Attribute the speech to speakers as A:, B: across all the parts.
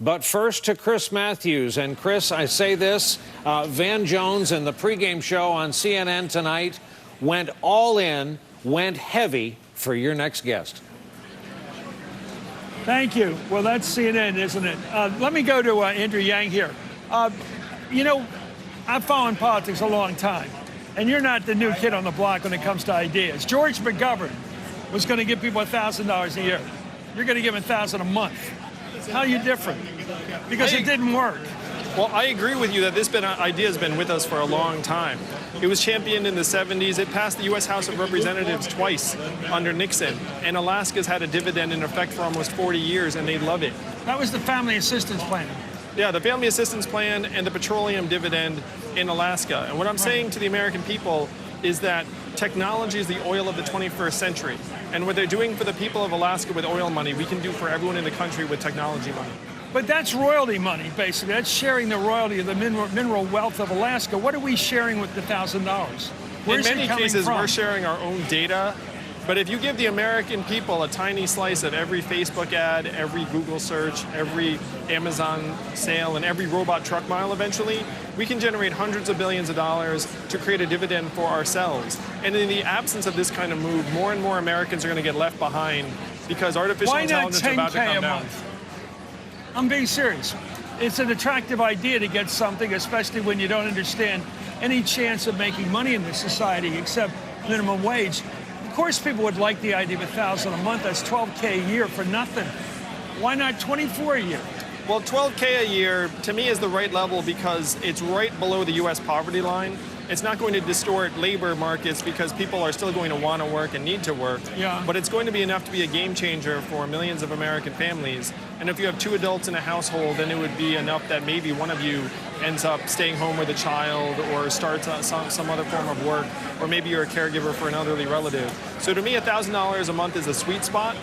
A: But first to Chris Matthews. And Chris, I say this, Van Jones and the pregame show on CNN tonight went all in, went heavy for your next guest.
B: Thank you. Well, that's CNN, isn't it? Let me go to Andrew Yang here. You know, I've followed politics a long time, and you're not the new kid on the block when it comes to ideas. George McGovern was going to give people $1,000 a year. You're going to give them $1,000 a month. How are you different? Because it didn't work.
C: Well, I agree with you that this idea has been with us for a long time. It was championed in the 70s. It passed the U.S. House of Representatives twice under Nixon. And Alaska's had a dividend in effect for almost 40 years, and they love it.
B: That was the Family Assistance Plan.
C: Yeah, the Family Assistance Plan and the petroleum dividend in Alaska. And what I'm saying to the American people is that technology is the oil of the 21st century. And what they're doing for the people of Alaska with oil money, we can do for everyone in the country with technology money.
B: But that's royalty money, basically. That's sharing the royalty of the mineral wealth of Alaska. What are we sharing with the $1,000?
C: In many cases, we're sharing our own data. But if you give the American people a tiny slice of every Facebook ad, every Google search, every Amazon sale, and every robot truck mile eventually, we can generate hundreds of billions of dollars to create a dividend for ourselves. And in the absence of this kind of move, more and more Americans are going to get left behind because artificial intelligence is about to come down.
B: I'm being serious. It's an attractive idea to get something, especially when you don't understand any chance of making money in this society except minimum wage. Of course, people would like the idea of $1,000 a month. That's $12K a year for nothing. Why not $24 a year?
C: Well, $12K a year, to me, is the right level because it's right below the U.S. poverty line. It's not going to distort labor markets because people are still going to want to work and need to work.
B: Yeah.
C: But it's going to be enough to be a game changer for millions of American families. And if you have 2 adults in a household, then it would be enough that maybe one of you ends up staying home with a child or starts some other form of work, or maybe you're a caregiver for an elderly relative. So to me, $1,000 a month is a sweet spot.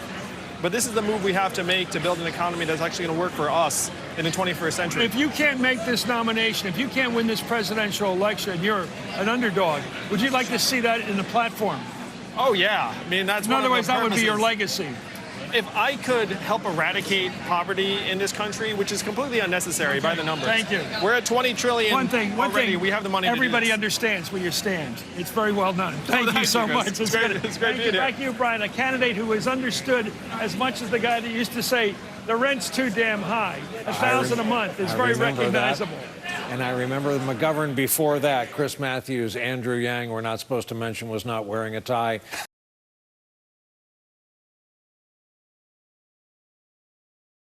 C: But this is the move we have to make to build an economy that's actually going to work for us in the 21st century.
B: If you can't make this nomination, if you can't win this presidential election, you're an underdog. Would you like to see that in the platform?
C: Oh, yeah. I mean, that's one of the purposes.
B: In other words, that would be your legacy.
C: If I could help eradicate poverty in this country, which is completely unnecessary by the numbers.
B: Thank you.
C: We're at 20 trillion
B: one thing,
C: we have the money
B: everybody
C: to do this.
B: understands where you stand. It's very well done. Thank you so much.
C: It's great to be here.
B: Thank you, Brian, a candidate who is understood as much as the guy that used to say, the rent's too damn high. $1,000 a month is very recognizable.
A: And I remember McGovern before that. Chris Matthews, Andrew Yang, we're not supposed to mention, was not wearing a tie.